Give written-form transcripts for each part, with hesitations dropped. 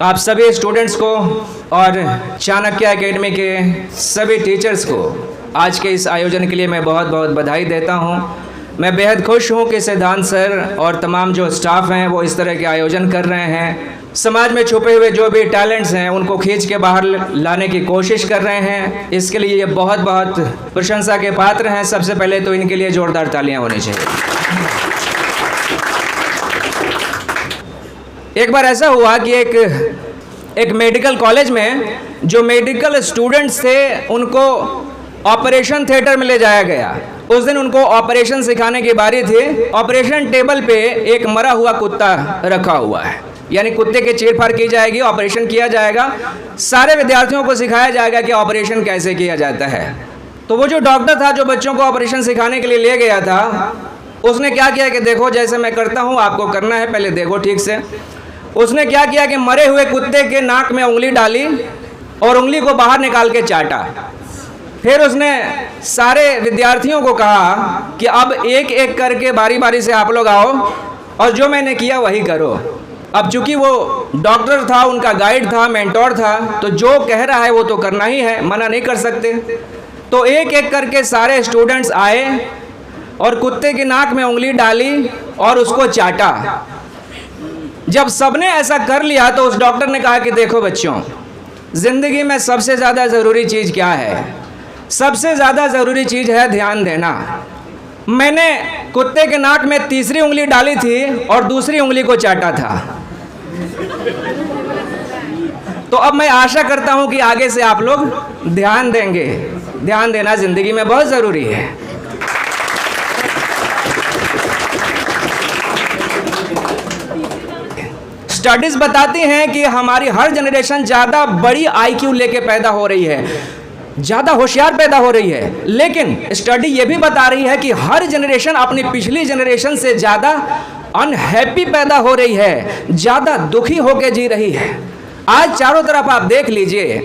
आप सभी स्टूडेंट्स को और चाणक्य एकेडमी के सभी टीचर्स को आज के इस आयोजन के लिए मैं बहुत बहुत बधाई देता हूं। मैं बेहद खुश हूं कि सिद्धांत सर और तमाम जो स्टाफ हैं वो इस तरह के आयोजन कर रहे हैं। समाज में छुपे हुए जो भी टैलेंट्स हैं उनको खींच के बाहर लाने की कोशिश कर रहे हैं। इसके लिए ये बहुत बहुत प्रशंसा के पात्र हैं। सबसे पहले तो इनके लिए जोरदार तालियां होनी चाहिए। एक बार ऐसा हुआ कि एक मेडिकल कॉलेज में जो मेडिकल स्टूडेंट्स थे उनको ऑपरेशन थिएटर में ले जाया गया। उस दिन उनको ऑपरेशन सिखाने की बारी थी। ऑपरेशन टेबल पे एक मरा हुआ कुत्ता रखा हुआ है, यानी कुत्ते की चीरफाड़ की जाएगी, ऑपरेशन किया जाएगा। सारे विद्यार्थियों को सिखाया जाएगा कि ऑपरेशन कैसे किया जाता है। तो वो जो डॉक्टर था जो बच्चों को ऑपरेशन सिखाने के लिए ले गया था, उसने क्या किया कि देखो जैसे मैं करता हूँ आपको करना है, पहले देखो ठीक से। उसने क्या किया कि मरे हुए कुत्ते के नाक में उंगली डाली और उंगली को बाहर निकाल के चाटा। फिर उसने सारे विद्यार्थियों को कहा कि अब एक एक करके बारी बारी से आप लोग आओ और जो मैंने किया वही करो। अब चूंकि वो डॉक्टर था, उनका गाइड था, मेंटोर था, तो जो कह रहा है वो तो करना ही है, मना नहीं कर सकते। तो एक एक करके सारे स्टूडेंट्स आए और कुत्ते की नाक में उंगली डाली और उसको चाटा। जब सबने ऐसा कर लिया तो उस डॉक्टर ने कहा कि देखो बच्चों, जिंदगी में सबसे ज़्यादा ज़रूरी चीज़ क्या है? सबसे ज़्यादा ज़रूरी चीज़ है ध्यान देना। मैंने कुत्ते के नाक में तीसरी उंगली डाली थी और दूसरी उंगली को चाटा था। तो अब मैं आशा करता हूं कि आगे से आप लोग ध्यान देंगे। ध्यान देना ज़िंदगी में बहुत ज़रूरी है। स्टडीज बताती हैं कि हमारी हर जनरेशन ज़्यादा बड़ी आईक्यू लेके पैदा हो रही है, ज़्यादा होशियार पैदा हो रही है। लेकिन स्टडी ये भी बता रही है कि हर जनरेशन अपनी पिछली जनरेशन से ज़्यादा अनहैप्पी पैदा हो रही है, ज़्यादा दुखी होकर जी रही है। आज चारों तरफ आप देख लीजिए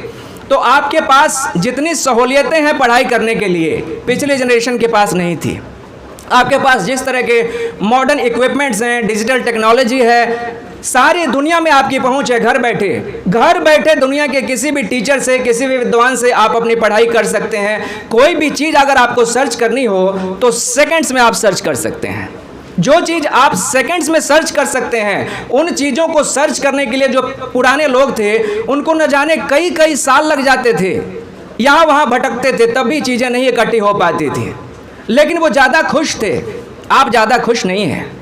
तो आपके पास जितनी सहूलियतें हैं पढ़ाई करने के लिए पिछले जनरेशन के पास नहीं थी। आपके पास जिस तरह के मॉडर्न इक्विपमेंट्स हैं, डिजिटल टेक्नोलॉजी है, सारी दुनिया में आपकी पहुंच है। घर बैठे दुनिया के किसी भी टीचर से, किसी भी विद्वान से आप अपनी पढ़ाई कर सकते हैं। कोई भी चीज़ अगर आपको सर्च करनी हो तो सेकंड्स में आप सर्च कर सकते हैं। जो चीज़ आप सेकंड्स में सर्च कर सकते हैं, उन चीज़ों को सर्च करने के लिए जो पुराने लोग थे उनको न जाने कई कई साल लग जाते थे, यहाँ वहाँ भटकते थे, तब भी चीज़ें नहीं इकट्ठी हो पाती थी। लेकिन वो ज़्यादा खुश थे। आप ज़्यादा खुश नहीं हैं।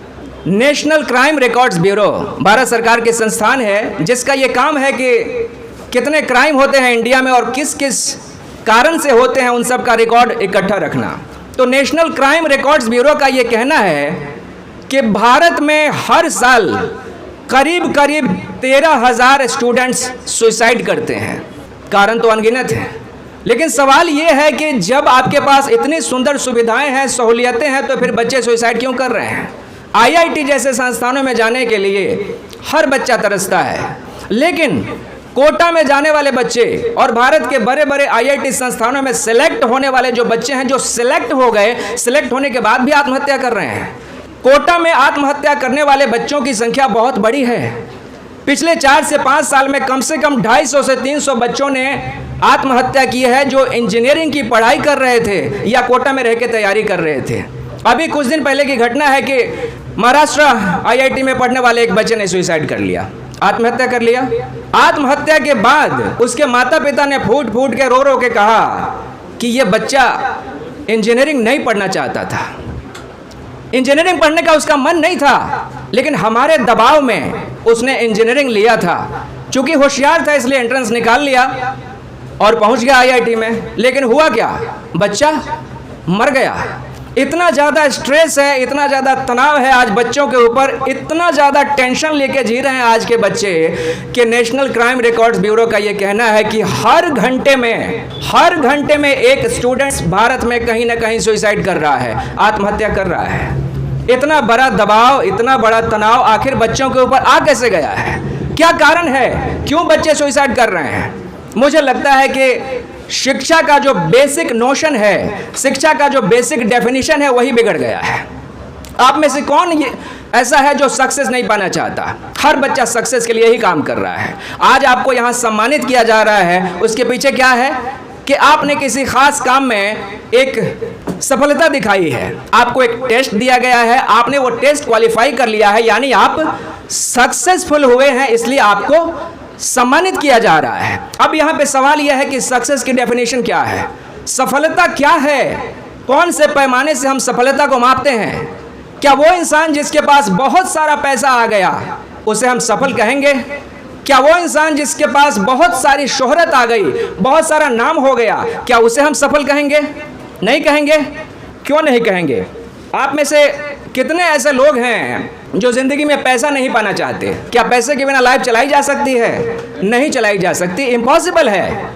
National crime records bureau Bharat सरकार के संस्थान है जिसका ये काम है कि कितने क्राइम होते हैं इंडिया में और किस किस कारण से होते हैं, उन सब का रिकॉर्ड इकट्ठा रखना। तो नेशनल क्राइम रिकॉर्ड्स ब्यूरो का ये कहना है कि भारत में हर साल करीब 13,000 स्टूडेंट्स सुसाइड करते हैं। कारण तो अनगिनत हैं, लेकिन सवाल ये है कि जब आपके पास इतनी सुंदर सुविधाएं हैं, सहूलियतें हैं, तो फिर बच्चे सुसाइड क्यों कर रहे हैं? आईआईटी जैसे संस्थानों में जाने के लिए हर बच्चा तरसता है, लेकिन कोटा में जाने वाले बच्चे और भारत के बड़े बड़े आईआईटी संस्थानों में सिलेक्ट होने वाले जो बच्चे हैं, जो सिलेक्ट हो गए, सिलेक्ट होने के बाद भी आत्महत्या कर रहे हैं। कोटा में आत्महत्या करने वाले बच्चों की संख्या बहुत बड़ी है। पिछले 4 से 5 साल में कम से कम 250 से 300 बच्चों ने आत्महत्या की है जो इंजीनियरिंग की पढ़ाई कर रहे थे या कोटा में रह के तैयारी कर रहे थे। अभी कुछ दिन पहले की घटना है कि महाराष्ट्र आईआईटी में पढ़ने वाले एक बच्चे ने सुसाइड कर लिया, आत्महत्या कर लिया। आत्महत्या के बाद उसके माता पिता ने फूट फूट के रो के कहा कि ये बच्चा इंजीनियरिंग नहीं पढ़ना चाहता था, इंजीनियरिंग पढ़ने का उसका मन नहीं था, लेकिन हमारे दबाव में उसने इंजीनियरिंग लिया था। चूंकि होशियार था इसलिए एंट्रेंस निकाल लिया और पहुंच गया आईआईटी में। लेकिन हुआ क्या? बच्चा मर गया। इतना ज़्यादा स्ट्रेस है, इतना ज़्यादा तनाव है आज बच्चों के ऊपर, इतना ज़्यादा टेंशन लेके जी रहे हैं आज के बच्चे कि नेशनल क्राइम रिकॉर्ड्स ब्यूरो का ये कहना है कि हर घंटे में एक स्टूडेंट भारत में कहीं ना कहीं सुसाइड कर रहा है, आत्महत्या कर रहा है। इतना बड़ा दबाव, इतना बड़ा तनाव आखिर बच्चों के ऊपर आ कैसे गया है? क्या कारण है? क्यों बच्चे सुसाइड कर रहे हैं? मुझे लगता है कि शिक्षा का जो बेसिक नोशन है, शिक्षा का जो बेसिक डेफिनेशन है, वही बिगड़ गया है। आप में से कौन ये ऐसा है जो सक्सेस नहीं पाना चाहता। हर बच्चा सक्सेस के लिए ही काम कर रहा है। आज आपको यहाँ सम्मानित किया जा रहा है, उसके पीछे क्या है कि आपने किसी खास काम में एक सफलता दिखाई है। आपको एक टेस्ट दिया गया है, आपने वो टेस्ट क्वालिफाई कर लिया है, यानी आप सक्सेसफुल हुए हैं, इसलिए आपको सम्मानित किया जा रहा है। अब यहाँ पे सवाल यह है कि सक्सेस की डेफिनेशन क्या है, सफलता क्या है, कौन से पैमाने से हम सफलता को मापते हैं? क्या वो इंसान जिसके पास बहुत सारा पैसा आ गया उसे हम सफल कहेंगे? क्या वो इंसान जिसके पास बहुत सारी शोहरत आ गई, बहुत सारा नाम हो गया, क्या उसे हम सफल कहेंगे? नहीं कहेंगे। क्यों नहीं कहेंगे? आप में से कितने ऐसे लोग हैं जो जिंदगी में पैसा नहीं पाना चाहते? क्या पैसे के बिना लाइफ चलाई जा सकती है? नहीं चलाई जा सकती, इम्पॉसिबल है।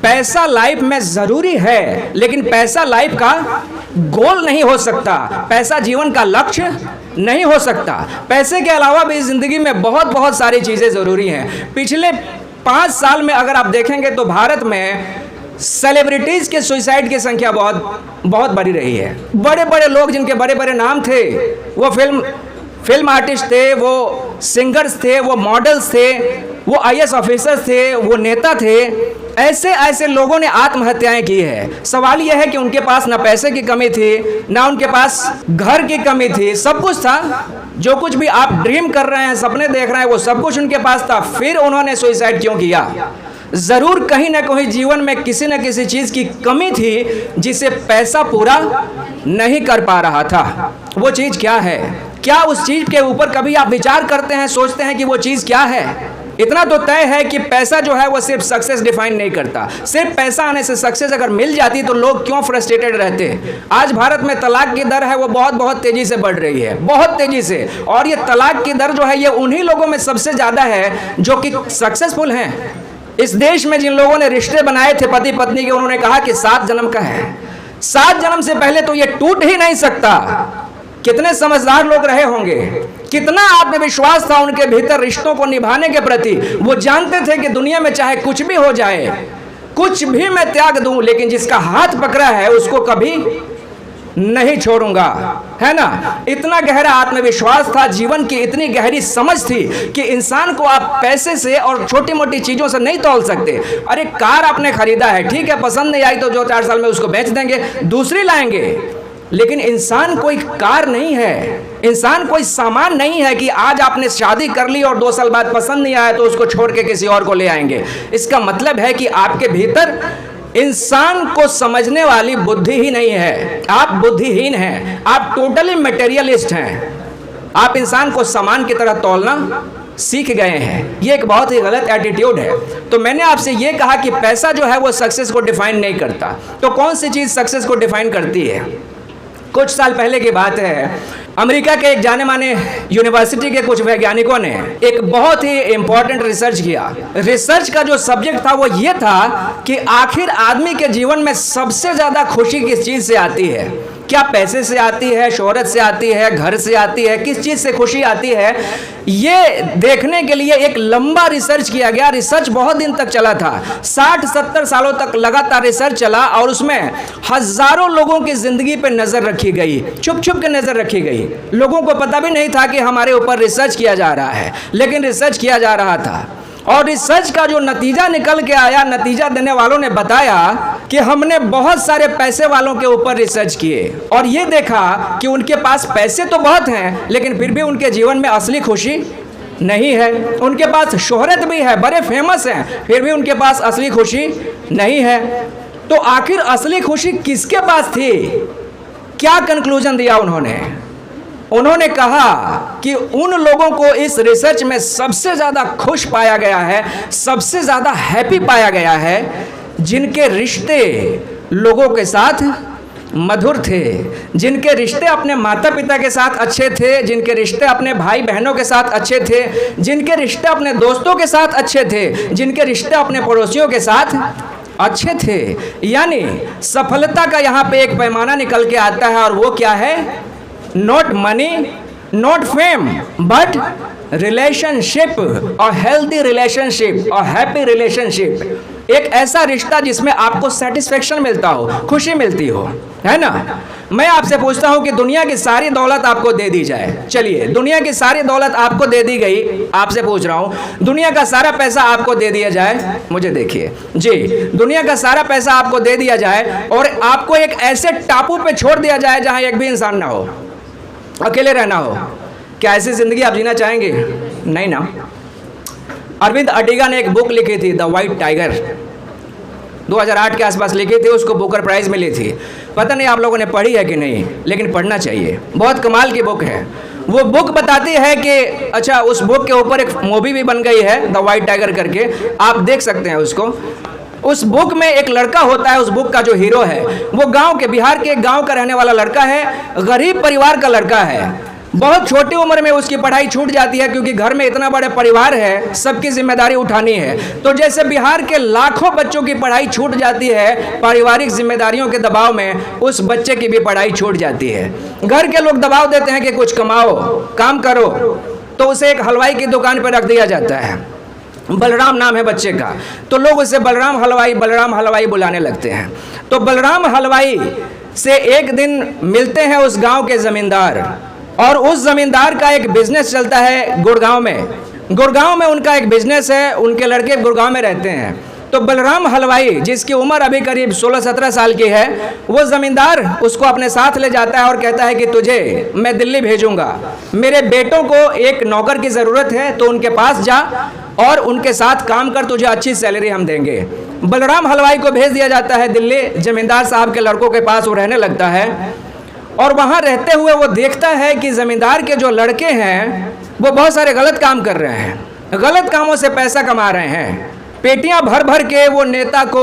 पैसा लाइफ में जरूरी है, लेकिन पैसा लाइफ का गोल नहीं हो सकता, पैसा जीवन का लक्ष्य नहीं हो सकता। पैसे के अलावा भी जिंदगी में बहुत बहुत सारी चीजें जरूरी हैं। पिछले 5 साल में अगर आप देखेंगे तो भारत में सेलिब्रिटीज के सुसाइड की संख्या बहुत बढ़ी रही है। बड़े बड़े लोग जिनके बड़े बड़े नाम थे, वो फिल्म आर्टिस्ट थे, वो सिंगर्स थे, वो मॉडल्स थे, वो IAS ऑफिसर्स थे, वो नेता थे, ऐसे लोगों ने आत्महत्याएं की है। सवाल यह है कि उनके पास ना पैसे की कमी थी, ना उनके पास घर की कमी थी, सब कुछ था। जो कुछ भी आप ड्रीम कर रहे हैं, सपने देख रहे हैं, वो सब कुछ उनके पास था, फिर उन्होंने सुसाइड क्यों किया? जरूर कहीं ना कहीं जीवन में किसी न किसी चीज की कमी थी जिसे पैसा पूरा नहीं कर पा रहा था। वो चीज क्या है? क्या उस चीज के ऊपर कभी आप विचार करते हैं, सोचते हैं कि वो चीज क्या है? इतना तो तय है कि पैसा जो है वो सिर्फ सक्सेस डिफाइन नहीं करता। सिर्फ पैसा आने से सक्सेस अगर मिल जाती तो लोग क्यों फ्रस्ट्रेटेड रहते? आज भारत में तलाक की दर है वो बहुत तेजी से बढ़ रही है, बहुत तेजी से। और ये तलाक की दर जो है ये उन्हीं लोगों में सबसे ज्यादा है जो कि सक्सेसफुल हैं। इस देश में जिन लोगों ने रिश्ते बनाए थे पति पत्नी के, उन्होंने कहा कि 7 जन्म का है, 7 जन्म से पहले तो ये टूट ही नहीं सकता। कितने समझदार लोग रहे होंगे, कितना आत्मविश्वास था उनके भीतर रिश्तों को निभाने के प्रति। वो जानते थे कि दुनिया में चाहे कुछ भी हो जाए, कुछ भी मैं त्याग दूं, लेकिन जिसका हाथ पकड़ा है उसको कभी नहीं छोड़ूंगा, है ना? इतना गहरा आत्मविश्वास था, जीवन की इतनी गहरी समझ थी कि इंसान को आप पैसे से और छोटी मोटी चीजों से नहीं तौल सकते। अरे कार आपने खरीदा है, ठीक है, पसंद नहीं आई तो 2-4 साल में उसको बेच देंगे, दूसरी लाएंगे। लेकिन इंसान कोई कार नहीं है, इंसान कोई सामान नहीं है कि आज आपने शादी कर ली और 2 साल बाद पसंद नहीं आया तो उसको छोड़ के किसी और को ले आएंगे। इसका मतलब है कि आपके भीतर इंसान को समझने वाली बुद्धि ही नहीं है। आप बुद्धिहीन हैं, आप टोटली मटेरियलिस्ट हैं। आप इंसान को सामान की तरह तौलना सीख गए हैं। ये एक बहुत ही गलत एटीट्यूड है। तो मैंने आपसे ये कहा कि पैसा जो है वो सक्सेस को डिफाइन नहीं करता। तो कौन सी चीज़ सक्सेस को डिफाइन करती है? कुछ साल पहले की बात है, अमेरिका के एक जाने माने यूनिवर्सिटी के कुछ वैज्ञानिकों ने एक बहुत ही इंपॉर्टेंट रिसर्च किया। रिसर्च का जो सब्जेक्ट था वो ये था कि आखिर आदमी के जीवन में सबसे ज़्यादा खुशी किस चीज़ से आती है? क्या पैसे से आती है, शोहरत से आती है, घर से आती है, किस चीज़ से खुशी आती है? ये देखने के लिए एक लंबा रिसर्च किया गया। रिसर्च बहुत दिन तक चला था, 60-70 सालों तक लगातार रिसर्च चला और उसमें हजारों लोगों की जिंदगी पे नज़र रखी गई, छुप छुप के नज़र रखी गई। लोगों को पता भी नहीं था कि हमारे ऊपर रिसर्च किया जा रहा है, लेकिन रिसर्च किया जा रहा था। और रिसर्च का जो नतीजा निकल के आया, नतीजा देने वालों ने बताया कि हमने बहुत सारे पैसे वालों के ऊपर रिसर्च किए और ये देखा कि उनके पास पैसे तो बहुत हैं, लेकिन फिर भी उनके जीवन में असली खुशी नहीं है। उनके पास शोहरत भी है, बड़े फेमस हैं, फिर भी उनके पास असली खुशी नहीं है। तो आखिर असली खुशी किसके पास थी? क्या कंक्लूजन दिया उन्होंने? उन्होंने कहा कि उन लोगों को इस रिसर्च में सबसे ज़्यादा खुश पाया गया है, सबसे ज़्यादा हैप्पी पाया गया है, जिनके रिश्ते लोगों के साथ मधुर थे, जिनके रिश्ते अपने माता पिता के साथ अच्छे थे, जिनके रिश्ते अपने भाई बहनों के साथ अच्छे थे, जिनके रिश्ते अपने दोस्तों के साथ अच्छे थे, जिनके रिश्ते अपने पड़ोसियों के साथ अच्छे थे। यानी सफलता का यहाँ पे एक पैमाना निकल के आता है और वो क्या है? Not money, not fame, but relationship, और हेल्दी रिलेशनशिप और हैप्पी रिलेशनशिप। एक ऐसा रिश्ता जिसमें आपको सेटिस्फेक्शन मिलता हो, खुशी मिलती हो, है ना। मैं आपसे पूछता हूं कि दुनिया की सारी दौलत आपको दे दी जाए, चलिए दुनिया की सारी दौलत आपको दे दी गई, आपसे पूछ रहा हूं दुनिया का सारा पैसा आपको दे दिया जाए, मुझे देखिए जी, दुनिया का सारा पैसा आपको दे दिया जाए और आपको एक ऐसे टापू पे छोड़ दिया जाए जहां एक भी इंसान ना हो, अकेले रहना हो, क्या ऐसी जिंदगी आप जीना चाहेंगे? नहीं ना। अरविंद अडिगा ने एक बुक लिखी थी, द वाइट टाइगर, 2008 के आसपास लिखी थी, उसको बुकर प्राइज मिली थी। पता नहीं आप लोगों ने पढ़ी है कि नहीं, लेकिन पढ़ना चाहिए, बहुत कमाल की बुक है। वो बुक बताती है कि अच्छा, उस बुक के ऊपर एक मूवी भी बन गई है, द वाइट टाइगर करके, आप देख सकते हैं उसको। उस बुक में एक लड़का होता है, उस बुक का जो हीरो है वो गांव के, बिहार के एक गांव का रहने वाला लड़का है, गरीब परिवार का लड़का है। बहुत छोटी उम्र में उसकी पढ़ाई छूट जाती है क्योंकि घर में इतना बड़ा परिवार है, सबकी जिम्मेदारी उठानी है। तो जैसे बिहार के लाखों बच्चों की पढ़ाई छूट जाती है पारिवारिक जिम्मेदारियों के दबाव में, उस बच्चे की भी पढ़ाई छूट जाती है। घर के लोग दबाव देते हैं कि कुछ कमाओ, काम करो, तो उसे एक हलवाई की दुकान पर रख दिया जाता है। बलराम नाम है बच्चे का, तो लोग उसे बलराम हलवाई बुलाने लगते हैं। तो बलराम हलवाई से एक दिन मिलते हैं उस गांव के जमींदार, और उस जमींदार का एक बिजनेस चलता है गुड़गांव में। गुड़गांव में उनका एक बिजनेस है, उनके लड़के गुड़गांव में रहते हैं। तो बलराम हलवाई, जिसकी उम्र अभी करीब 16-17 साल की है, वो जमींदार उसको अपने साथ ले जाता है और कहता है कि तुझे मैं दिल्ली भेजूंगा, मेरे बेटों को एक नौकर की ज़रूरत है, तो उनके पास जा और उनके साथ काम कर, तुझे अच्छी सैलरी हम देंगे। बलराम हलवाई को भेज दिया जाता है दिल्ली, जमींदार साहब के लड़कों के पास वो रहने लगता है। और वहाँ रहते हुए वो देखता है कि ज़मींदार के जो लड़के हैं वो बहुत सारे गलत काम कर रहे हैं, गलत कामों से पैसा कमा रहे हैं। पेटियां भर भर के वो नेता को,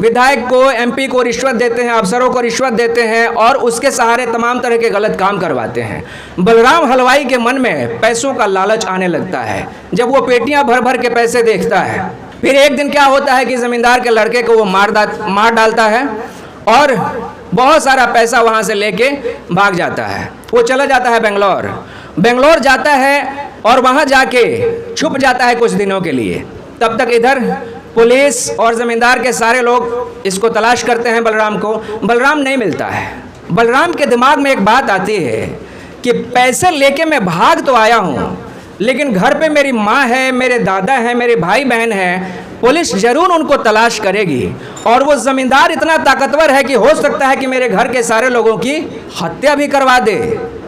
विधायक को, एमपी को रिश्वत देते हैं, अफसरों को रिश्वत देते हैं और उसके सहारे तमाम तरह के गलत काम करवाते हैं। बलराम हलवाई के मन में पैसों का लालच आने लगता है जब वो पेटियां भर भर के पैसे देखता है। फिर एक दिन क्या होता है कि ज़मींदार के लड़के को वो मार डालता है और बहुत सारा पैसा वहाँ से लेके भाग जाता है। वो चला जाता है बेंगलोर जाता है और वहाँ जाके छुप जाता है कुछ दिनों के लिए। तब तक इधर पुलिस और ज़मींदार के सारे लोग इसको तलाश करते हैं बलराम को। बलराम नहीं मिलता है। बलराम के दिमाग में एक बात आती है कि पैसे लेके मैं भाग तो आया हूँ, लेकिन घर पे मेरी माँ है, मेरे दादा हैं, मेरे भाई बहन हैं, पुलिस जरूर उनको तलाश करेगी और वो ज़मींदार इतना ताकतवर है कि हो सकता है कि मेरे घर के सारे लोगों की हत्या भी करवा दे।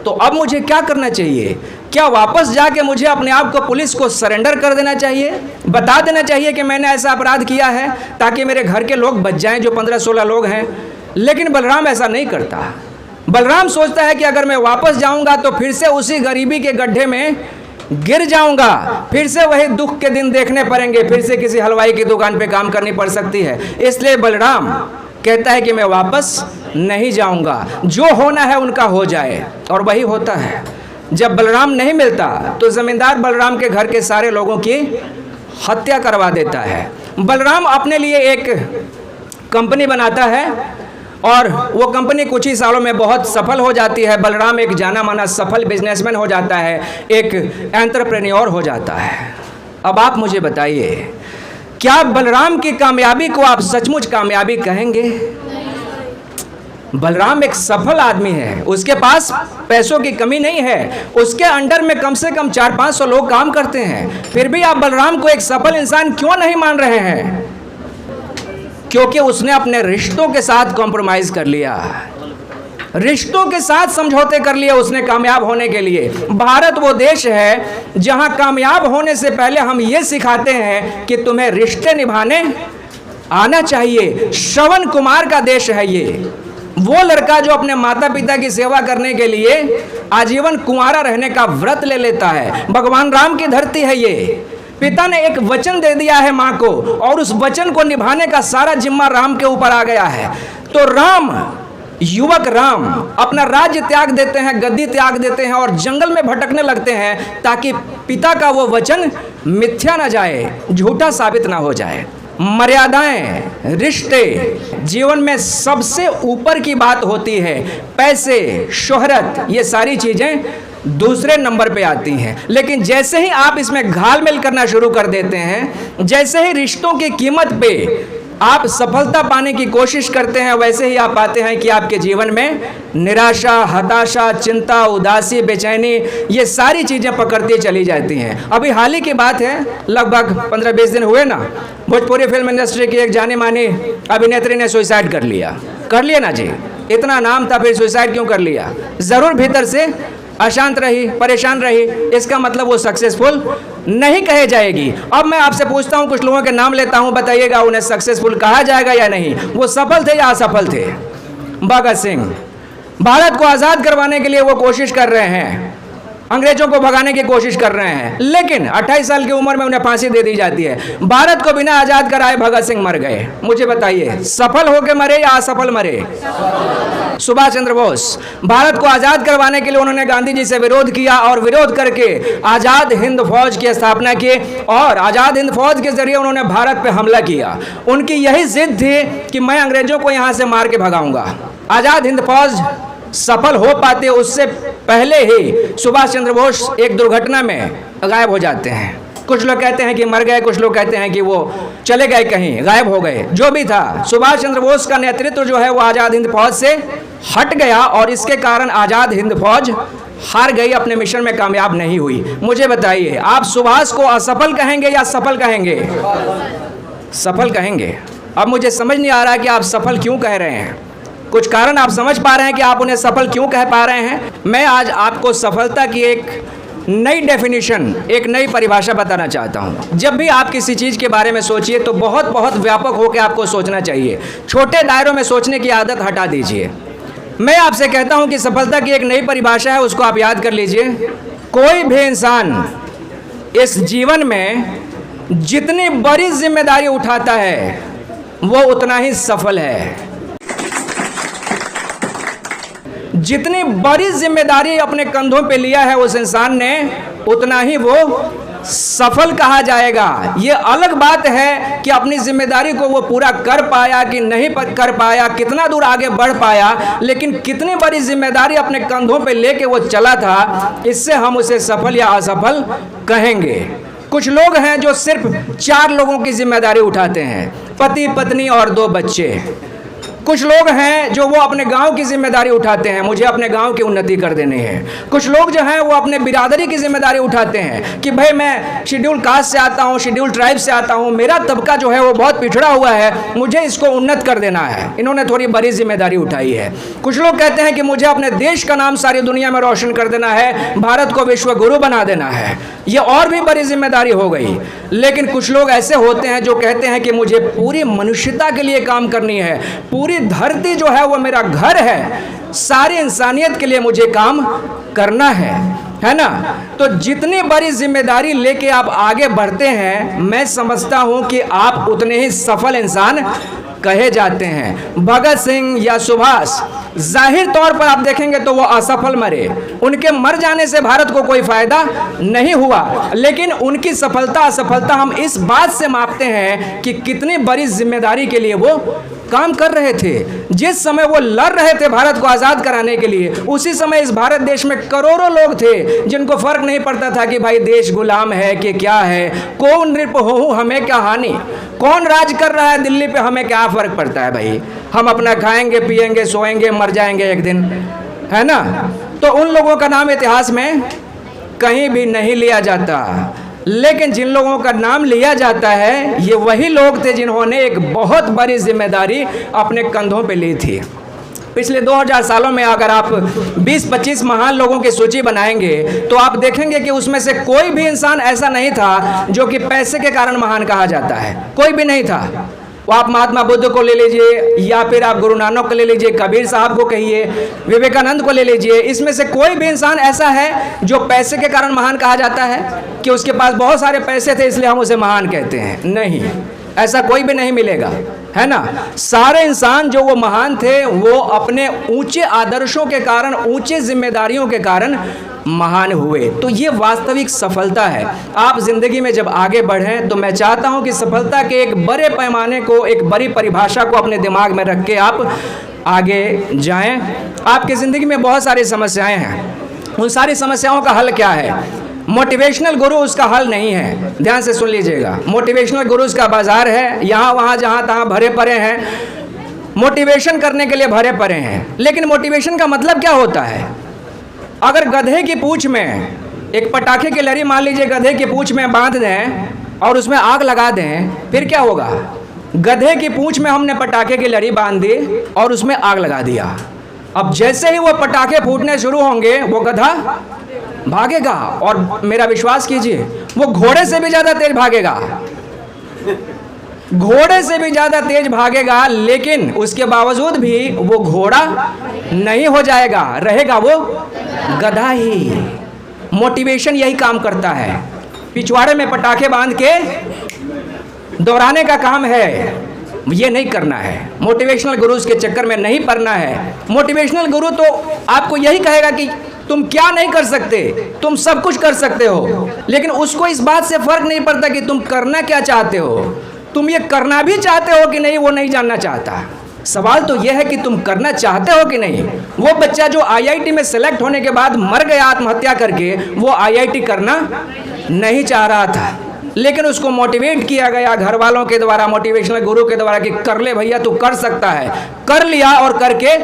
तो अब मुझे क्या करना चाहिए? क्या वापस जाके मुझे अपने आप को पुलिस को सरेंडर कर देना चाहिए, बता देना चाहिए कि मैंने ऐसा अपराध किया है ताकि मेरे घर के लोग बच जाएं, जो 15-16 लोग हैं? लेकिन बलराम ऐसा नहीं करता। बलराम सोचता है कि अगर मैं वापस जाऊंगा तो फिर से उसी गरीबी के गड्ढे में गिर जाऊंगा, फिर से वही दुख के दिन देखने पड़ेंगे, फिर से किसी हलवाई की दुकान पे काम करनी पड़ सकती है। इसलिए बलराम कहता है कि मैं वापस नहीं जाऊंगा, जो होना है उनका हो जाए। और वही होता है। जब बलराम नहीं मिलता तो जमींदार बलराम के घर के सारे लोगों की हत्या करवा देता है। बलराम अपने लिए एक कंपनी बनाता है और वो कंपनी कुछ ही सालों में बहुत सफल हो जाती है। बलराम एक जाना माना सफल बिजनेसमैन हो जाता है, एक एंटरप्रेन्योर हो जाता है। अब आप मुझे बताइए, क्या बलराम की कामयाबी को आप सचमुच कामयाबी कहेंगे? बलराम एक सफल आदमी है, उसके पास पैसों की कमी नहीं है, उसके अंडर में कम से कम 400-500 लोग काम करते हैं, फिर भी आप बलराम को एक सफल इंसान क्यों नहीं मान रहे हैं? क्योंकि उसने अपने रिश्तों के साथ कॉम्प्रोमाइज कर लिया, रिश्तों के साथ समझौते कर लिए उसने कामयाब होने के लिए। भारत वो देश है जहां कामयाब होने से पहले हम ये सिखाते हैं कि तुम्हें रिश्ते निभाने आना चाहिए। श्रवण कुमार का देश है ये, वो लड़का जो अपने माता पिता की सेवा करने के लिए आजीवन कुंवारा रहने का व्रत ले लेता है। भगवान राम की धरती है ये। पिता ने एक वचन दे दिया है माँ को और उस वचन को निभाने का सारा जिम्मा राम के ऊपर आ गया है। तो राम, युवक राम अपना राज्य त्याग देते हैं, गद्दी त्याग देते हैं और जंगल में भटकने लगते हैं ताकि पिता का वो वचन मिथ्या ना जाए, झूठा साबित ना हो जाए। मर्यादाएं, रिश्ते जीवन में सबसे ऊपर की बात होती है। पैसे, शोहरत, ये सारी चीजें दूसरे नंबर पे आती हैं। लेकिन जैसे ही आप इसमें घाल मेल करना शुरू कर देते हैं, जैसे ही रिश्तों की कीमत पे आप सफलता पाने की कोशिश करते हैं, वैसे ही आप पाते हैं कि आपके जीवन में निराशा, हताशा, चिंता, उदासी, बेचैनी, ये सारी चीज़ें पकड़ती चली जाती हैं। अभी हाल ही की बात है, लगभग 15-20 दिन हुए ना, भोजपुरी फिल्म इंडस्ट्री की एक जाने मानी अभिनेत्री ने सुसाइड कर लिया ना जी। इतना नाम था, फिर सुसाइड क्यों कर लिया? ज़रूर भीतर से अशांत रही, परेशान रही, इसका मतलब वो सक्सेसफुल नहीं कहे जाएगी। अब मैं आपसे पूछता हूँ, कुछ लोगों के नाम लेता हूँ, बताइएगा उन्हें सक्सेसफुल कहा जाएगा या नहीं? वो सफल थे या असफल थे? भगत सिंह भारत को आज़ाद करवाने के लिए वो कोशिश कर रहे हैं, अंग्रेजों को भगाने की कोशिश कर रहे हैं, लेकिन 28 साल की उम्र में उन्हें फांसी दे दी जाती है। भारत को बिना आज़ाद कराए भगत सिंह मर गए। मुझे बताइए, सफल होकर मरे या असफल मरे? सुभाष चंद्र बोस भारत को आज़ाद करवाने के लिए उन्होंने गांधी जी से विरोध किया और विरोध करके आज़ाद हिंद फौज की स्थापना की और आज़ाद हिंद फौज के जरिए उन्होंने भारत पे हमला किया। उनकी यही जिद थी कि मैं अंग्रेजों को यहाँ से मार के भगाऊंगा। आज़ाद हिंद फौज सफल हो पाते उससे पहले ही सुभाष चंद्र बोस एक दुर्घटना में गायब हो जाते हैं। कुछ लोग कहते हैं कि मर गए, कुछ लोग कहते हैं कि वो चले गए, कहीं गायब हो गए। जो भी था, सुभाष चंद्र बोस का नेतृत्व जो है वो आज़ाद हिंद फौज से हट गया और इसके कारण आज़ाद हिंद फौज हार गई, अपने मिशन में कामयाब नहीं हुई। मुझे बताइए, आप सुभाष को असफल कहेंगे या सफल कहेंगे? सफल कहेंगे। अब मुझे समझ नहीं आ रहा कि आप सफल क्यों कह रहे हैं। कुछ कारण आप समझ पा रहे हैं कि आप उन्हें सफल क्यों कह पा रहे हैं? मैं आज आपको सफलता की एक नई डेफिनेशन, एक नई परिभाषा बताना चाहता हूं। जब भी आप किसी चीज़ के बारे में सोचिए तो बहुत बहुत व्यापक होकर आपको सोचना चाहिए। छोटे दायरों में सोचने की आदत हटा दीजिए। मैं आपसे कहता हूं कि सफलता की एक नई परिभाषा है, उसको आप याद कर लीजिए। कोई भी इंसान इस जीवन में जितनी बड़ी जिम्मेदारी उठाता है वो उतना ही सफल है। जितनी बड़ी जिम्मेदारी अपने कंधों पे लिया है उस इंसान ने, उतना ही वो सफल कहा जाएगा। ये अलग बात है कि अपनी जिम्मेदारी को वो पूरा कर पाया कि नहीं कर पाया, कितना दूर आगे बढ़ पाया, लेकिन कितनी बड़ी जिम्मेदारी अपने कंधों पे लेके वो चला था, इससे हम उसे सफल या असफल कहेंगे। कुछ लोग हैं जो सिर्फ 4 लोगों की जिम्मेदारी उठाते हैं, पति, पत्नी और 2 बच्चे। कुछ लोग हैं जो वो अपने गांव की जिम्मेदारी उठाते हैं, मुझे अपने गांव की उन्नति कर देनी है। कुछ लोग जो हैं वो अपने बिरादरी की जिम्मेदारी उठाते हैं कि भाई मैं शेड्यूल कास्ट से आता हूँ, शेड्यूल ट्राइब से आता हूँ, मेरा तबका जो है वो बहुत पिछड़ा हुआ है, मुझे इसको उन्नत कर देना है। इन्होंने थोड़ी बड़ी जिम्मेदारी उठाई है। कुछ लोग कहते हैं कि मुझे अपने देश का नाम सारी दुनिया में रोशन कर देना है, भारत को विश्व गुरु बना देना है, ये और भी बड़ी जिम्मेदारी हो गई। लेकिन कुछ लोग ऐसे होते हैं जो कहते हैं कि मुझे पूरी मनुष्यता के लिए काम करनी है, पूरी धरती जो है वो मेरा घर है, सारी इंसानियत के लिए मुझे काम करना है ना। तो जितनी बड़ी जिम्मेदारी लेके आप आगे बढ़ते हैं, मैं समझता हूं कि आप उतने ही सफल इंसान कहे जाते हैं। भगत सिंह या सुभाष जाहिर तौर पर आप देखेंगे तो वो असफल मरे, उनके मर जाने से भारत को कोई फायदा नहीं हुआ, लेकिन उनकी सफलता असफलता हम इस बात से मापते हैं कि कितनी बड़ी जिम्मेदारी के लिए वो काम कर रहे थे। जिस समय वो लड़ रहे थे भारत को आज़ाद कराने के लिए, उसी समय इस भारत देश में करोड़ों लोग थे जिनको फर्क नहीं पड़ता था कि भाई देश गुलाम है कि क्या है, कौन नृप हो हमें क्या हानि, कौन राज कर रहा है दिल्ली पे हमें क्या फर्क पड़ता है भाई, हम अपना खाएंगे पिएंगे सोएंगे मर जाएंगे एक दिन, है ना। तो उन लोगों का नाम इतिहास में कहीं भी नहीं लिया जाता, लेकिन जिन लोगों का नाम लिया जाता है ये वही लोग थे जिन्होंने एक बहुत बड़ी जिम्मेदारी अपने कंधों पे ली थी। पिछले 2000 सालों में अगर आप 20-25 महान लोगों की सूची बनाएंगे तो आप देखेंगे कि उसमें से कोई भी इंसान ऐसा नहीं था जो कि पैसे के कारण महान कहा जाता है, कोई भी नहीं था। वो आप महात्मा बुद्ध को ले लीजिए या फिर आप गुरु नानक को ले लीजिए, कबीर साहब को कहिए, विवेकानंद को ले लीजिए, इसमें से कोई भी इंसान ऐसा है जो पैसे के कारण महान कहा जाता है कि उसके पास बहुत सारे पैसे थे इसलिए हम उसे महान कहते हैं, नहीं, ऐसा कोई भी नहीं मिलेगा, है ना। सारे इंसान जो वो महान थे वो अपने ऊंचे आदर्शों के कारण, ऊंचे जिम्मेदारियों के कारण महान हुए। तो ये वास्तविक सफलता है। आप जिंदगी में जब आगे बढ़ें तो मैं चाहता हूं कि सफलता के एक बड़े पैमाने को, एक बड़ी परिभाषा को अपने दिमाग में रख के आप आगे जाएं। आपकी ज़िंदगी में बहुत सारी समस्याएं हैं, उन सारी समस्याओं का हल क्या है? मोटिवेशनल गुरु उसका हल नहीं है। ध्यान से सुन लीजिएगा, मोटिवेशनल गुरुज का बाजार है, यहाँ वहाँ जहाँ तहाँ भरे पड़े हैं, मोटिवेशन करने के लिए भरे पड़े हैं। लेकिन मोटिवेशन का मतलब क्या होता है? अगर गधे की पूंछ में एक पटाखे की लड़ी मान लीजिए गधे की पूंछ में बांध दें और उसमें आग लगा दें, फिर क्या होगा? गधे की पूंछ में हमने पटाखे की लड़ी बांध दी और उसमें आग लगा दिया। अब जैसे ही वो पटाखे फूटने शुरू होंगे वो गधा भागेगा, और मेरा विश्वास कीजिए वो घोड़े से भी ज्यादा तेज भागेगा, घोड़े से भी ज्यादा तेज भागेगा। लेकिन उसके बावजूद भी वो घोड़ा नहीं हो जाएगा, रहेगा वो गधा ही। मोटिवेशन यही काम करता है, पिछवाड़े में पटाखे बांध के दौड़ाने का काम है, ये नहीं करना है। मोटिवेशनल गुरु के चक्कर में नहीं पड़ना है। मोटिवेशनल गुरु तो आपको यही कहेगा कि तुम क्या नहीं कर सकते, तुम सब कुछ कर सकते हो। लेकिन उसको इस बात से फर्क नहीं पड़ता कि तुम करना क्या चाहते हो, तुम ये करना भी चाहते हो कि नहीं, वो नहीं जानना चाहता। सवाल तो यह है कि तुम करना चाहते हो कि नहीं। वो बच्चा जो आईआईटी में सेलेक्ट होने के बाद मर गया आत्महत्या करके, वो आईआईटी करना नहीं चाह रहा था, लेकिन उसको मोटिवेट किया गया घर वालों के द्वारा, मोटिवेशनल गुरु के द्वारा कि कर ले भैया तू कर सकता है। कर लिया और करके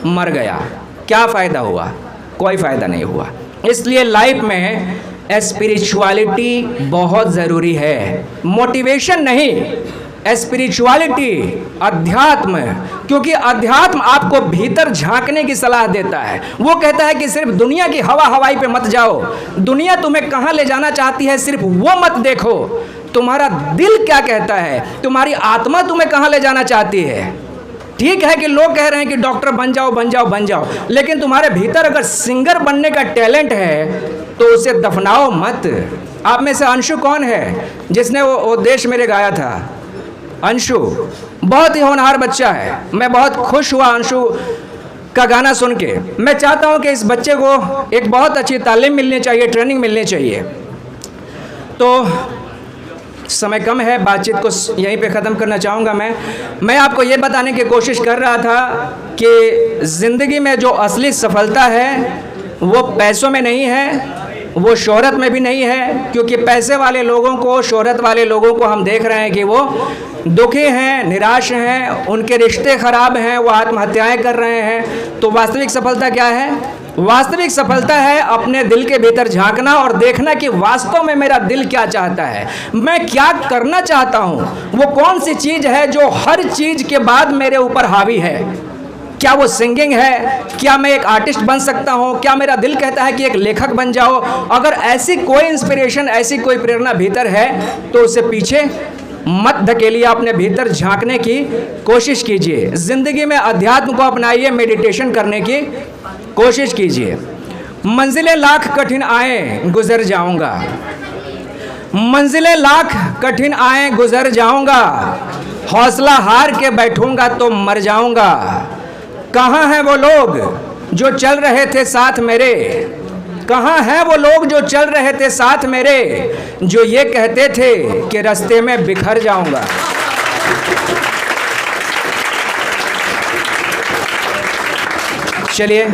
मर गया। क्या फ़ायदा हुआ? कोई फ़ायदा नहीं हुआ। इसलिए लाइफ में स्पिरिचुअलिटी बहुत ज़रूरी है, मोटिवेशन नहीं, स्पिरिचुअलिटी, अध्यात्म। क्योंकि अध्यात्म आपको भीतर झांकने की सलाह देता है। वो कहता है कि सिर्फ दुनिया की हवा हवाई पे मत जाओ, दुनिया तुम्हें कहाँ ले जाना चाहती है सिर्फ वो मत देखो, तुम्हारा दिल क्या कहता है, तुम्हारी आत्मा तुम्हें कहाँ ले जाना चाहती है। ठीक है कि लोग कह रहे हैं कि डॉक्टर बन जाओ बन जाओ बन जाओ, लेकिन तुम्हारे भीतर अगर सिंगर बनने का टैलेंट है तो उसे दफनाओ मत। आप में से अंशु कौन है जिसने वो देश मेरे गाया था? अंशु बहुत ही होनहार बच्चा है, मैं बहुत खुश हुआ अंशु का गाना सुन के। मैं चाहता हूं कि इस बच्चे को एक बहुत अच्छी तालीम मिलनी चाहिए, ट्रेनिंग मिलनी चाहिए। तो समय कम है, बातचीत को यहीं पे ख़त्म करना चाहूँगा। मैं आपको ये बताने की कोशिश कर रहा था कि ज़िंदगी में जो असली सफलता है वो पैसों में नहीं है, वो शोहरत में भी नहीं है। क्योंकि पैसे वाले लोगों को, शोहरत वाले लोगों को हम देख रहे हैं कि वो दुखी हैं, निराश हैं, उनके रिश्ते ख़राब हैं, वो आत्महत्याएं कर रहे हैं। तो वास्तविक सफलता क्या है? वास्तविक सफलता है अपने दिल के भीतर झांकना और देखना कि वास्तव में मेरा दिल क्या चाहता है, मैं क्या करना चाहता हूँ, वो कौन सी चीज़ है जो हर चीज़ के बाद मेरे ऊपर हावी है। क्या वो सिंगिंग है? क्या मैं एक आर्टिस्ट बन सकता हूँ? क्या मेरा दिल कहता है कि एक लेखक बन जाओ? अगर ऐसी कोई इंस्पिरेशन, ऐसी कोई प्रेरणा भीतर है तो उसे पीछे मत धकेलिए, अपने भीतर झांकने की कोशिश कीजिए। ज़िंदगी में अध्यात्म को अपनाइए, मेडिटेशन करने की कोशिश कीजिए। मंजिलें लाख कठिन आए गुजर जाऊंगा, मंजिलें लाख कठिन आए गुजर जाऊंगा, हौसला हार के बैठूंगा तो मर जाऊंगा। कहाँ हैं वो लोग जो चल रहे थे साथ मेरे, कहाँ हैं वो लोग जो चल रहे थे साथ मेरे, जो ये कहते थे कि रास्ते में बिखर जाऊंगा। चलिए,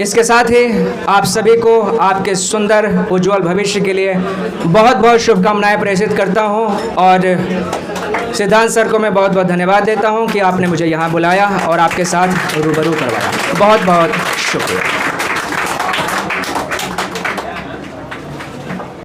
इसके साथ ही आप सभी को आपके सुंदर उज्जवल भविष्य के लिए बहुत बहुत शुभकामनाएं प्रेषित करता हूं, और सिद्धांत सर को मैं बहुत बहुत धन्यवाद देता हूं कि आपने मुझे यहां बुलाया और आपके साथ रूबरू करवाया। बहुत बहुत शुक्रिया।